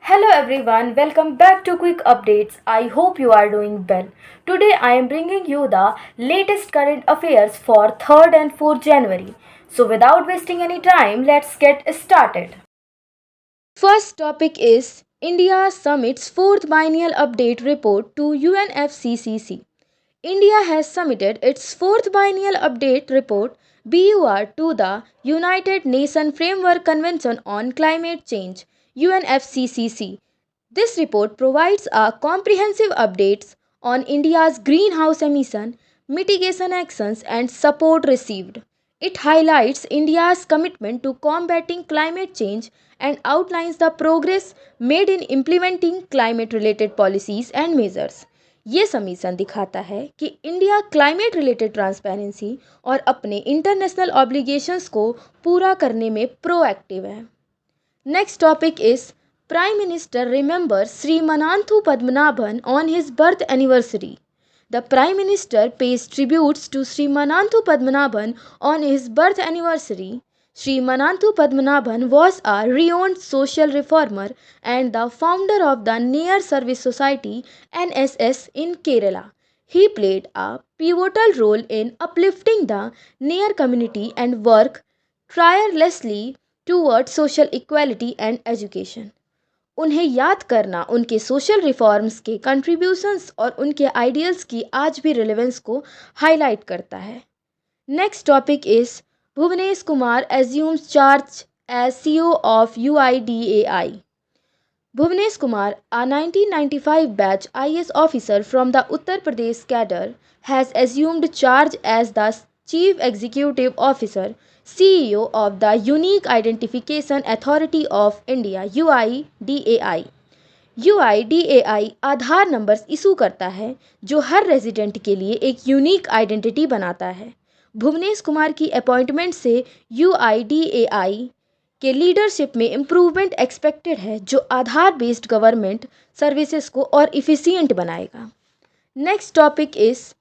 Hello everyone, welcome back to Quick Updates. I hope you are doing well. Today I am bringing you the latest current affairs for 3rd and 4th January. So without wasting any time, let's get started. First topic is India submits fourth biennial update report to UNFCCC. India has submitted its fourth biennial update report BUR to the United Nations Framework Convention on Climate Change UNFCCC. This report provides a comprehensive updates on India's greenhouse emission mitigation actions and support received. It highlights India's commitment to combating climate change and outlines the progress made in implementing climate related policies and measures. ये summation दिखाता है कि India climate related transparency और अपने international obligations को पूरा करने में प्रोएक्टिव है. Next topic is Prime Minister remembers Sri Mananthu Padmanabhan on his birth anniversary. The Prime Minister pays tributes to Sri Mananthu Padmanabhan on his birth anniversary. Sri Mananthu Padmanabhan was a renowned social reformer and the founder of the Near Service Society NSS in Kerala. He played a pivotal role in uplifting the Near community and worked tirelessly towards social equality and education. उन्हें याद करना उनके social reforms के contributions और उनके ideals की आज भी रिलेवेंस को हाईलाइट करता है. Next topic is Bhuvnesh Kumar assumes charge as CEO of UIDAI. Bhuvnesh Kumar, a 1995 batch IS officer from the Uttar Pradesh cadre, has assumed charge as the Chief Executive Officer CEO of the Unique Identification Authority of India UIDAI. UIDAI Aadhaar numbers issue करता है जो हर resident के लिए एक unique identity बनाता है. भुवनेश कुमार की appointment से UIDAI के लीडरशिप में इम्प्रूवमेंट एक्सपेक्टेड है जो आधार बेस्ड गवर्नमेंट सर्विसेज को और इफ़िशियंट बनाएगा. नेक्स्ट टॉपिक इज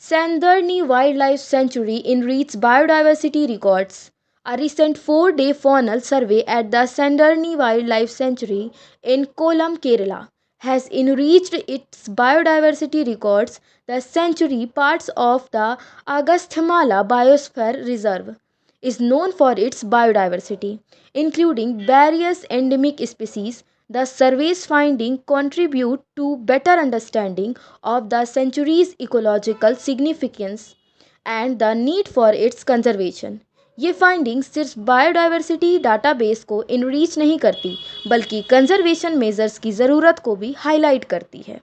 सैंदरनी wildlife sanctuary in rich biodiversity records. A recent 4-day faunal survey at the Sandurni Wildlife Sanctuary in Kollam, Kerala, has enriched its biodiversity records. The sanctuary, parts of the Agasthyamala Biosphere Reserve, is known for its biodiversity, including various endemic species. The survey's findings contribute to better understanding of the sanctuary's ecological significance and the need for its conservation. ये findings सिर्फ biodiversity database को enrich नहीं करती बल्कि conservation measures की ज़रूरत को भी हाईलाइट करती है.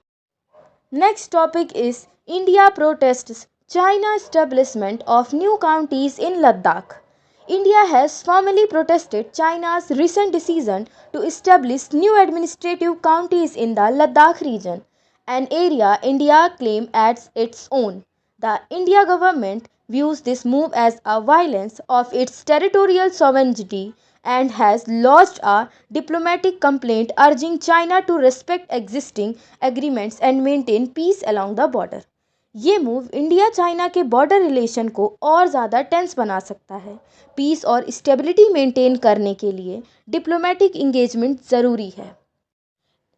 Next topic is India protests China establishment of new counties in Ladakh. India has formally protested China's recent decision to establish new administrative counties in the Ladakh region, an area India claims as its own. The India government views this move as a violation of its territorial sovereignty and has lodged a diplomatic complaint urging China to respect existing agreements and maintain peace along the border. ये move India China के border relation को और ज़्यादा tense बना सकता है. Piece और stability maintain करने के लिए डिप्लोमेटिक इंगेजमेंट ज़रूरी है.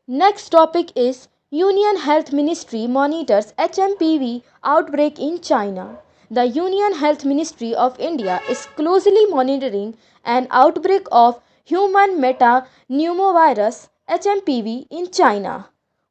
Next topic is union health ministry monitors HMPV outbreak in China. The union health ministry of India is closely monitoring N outbreak of human metapneumovirus HMPV in China.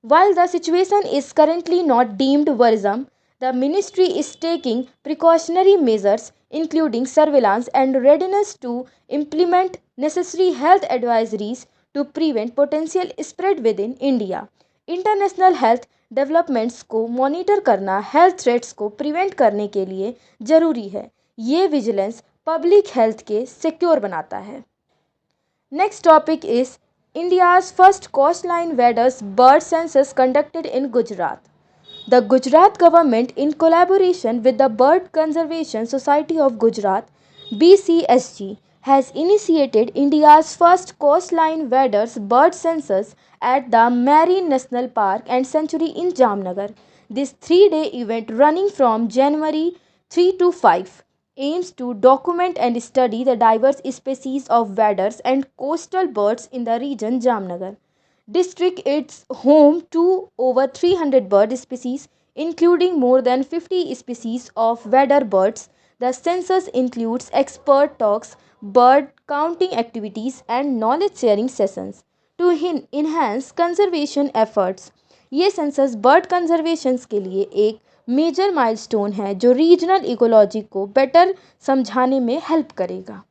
While the situation is currently not deemed worrisome, the ministry is taking precautionary measures, including surveillance and readiness to implement necessary health advisories to prevent potential spread within India. International health developments को monitor करना health threats को prevent करने के लिए ज़रूरी है. ये vigilance public health के सिक्योर बनाता है. Next topic is India's first coastline waders bird census conducted in Gujarat. The Gujarat government, in collaboration with the Bird Conservation Society of Gujarat (BCSG), has initiated India's first coastline waders bird census at the Marine National Park and Sanctuary in Jamnagar. This 3-day event, running from January 3 to 5, aims to document and study the diverse species of waders and coastal birds in the region Jamnagar. district is home to over 300 bird species, including more than 50 species of weather birds. The census includes expert talks, bird counting activities, and knowledge sharing sessions to enhance conservation efforts. ये census bird conservation के लिए एक major milestone है जो regional ecology को better समझाने में help करेगा.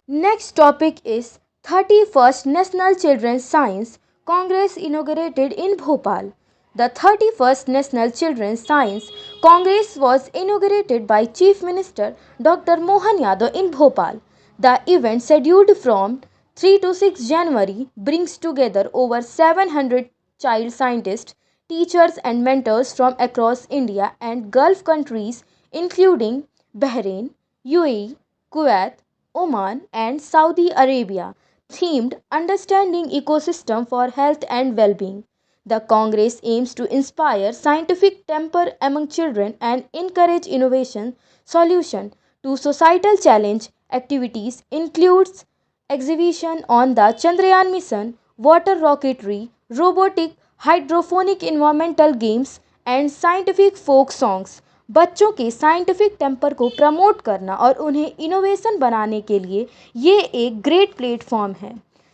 Next topic is 31st National Children's Science Congress inaugurated in Bhopal. The 31st National Children's Science Congress was inaugurated by Chief Minister Dr. Mohan Yadav in Bhopal. The event, scheduled from 3 to 6 January, brings together over 700 child scientists, teachers, and mentors from across India and Gulf countries, including Bahrain, UAE, Kuwait, Oman, and Saudi Arabia, themed Understanding Ecosystem for Health and Well-being. The Congress aims to inspire scientific temper among children and encourage innovation solution to societal challenge. Activities includes exhibition on the Chandrayaan mission, water rocketry, robotic, hydroponic environmental games and scientific folk songs. बच्चों के scientific temper को promote करना और उन्हें innovation बनाने के लिए ये एक ग्रेट प्लेटफॉर्म है.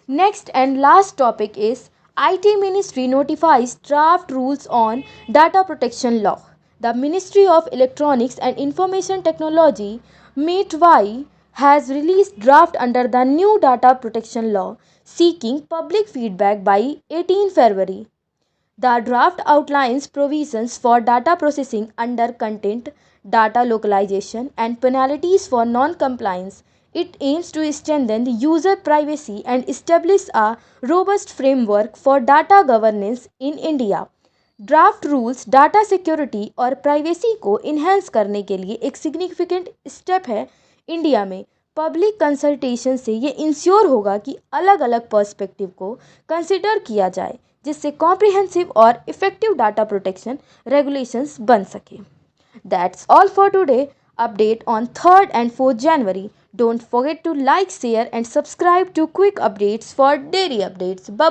Next and last topic is IT Ministry notifies draft rules on data protection law. The Ministry of Electronics and Information Technology (MeitY) has released draft under the new data protection law, seeking public feedback by 18 February. The draft outlines provisions for data processing under content, data localization, and penalties for non-compliance. It aims to strengthen user privacy and establish a robust framework for data governance in India. Draft rules data security और privacy को enhance करने के लिए एक significant step है. India में public consultation से ये इंश्योर होगा कि अलग अलग पर्सपेक्टिव को कंसिडर किया जाए, जिससे कॉम्प्रिहेंसिव और इफेक्टिव डाटा प्रोटेक्शन रेगुलेशंस बन सके. That's all for today. Update on 3rd and 4th January. Don't forget to like, share and subscribe to Quick Updates for daily updates. Bye.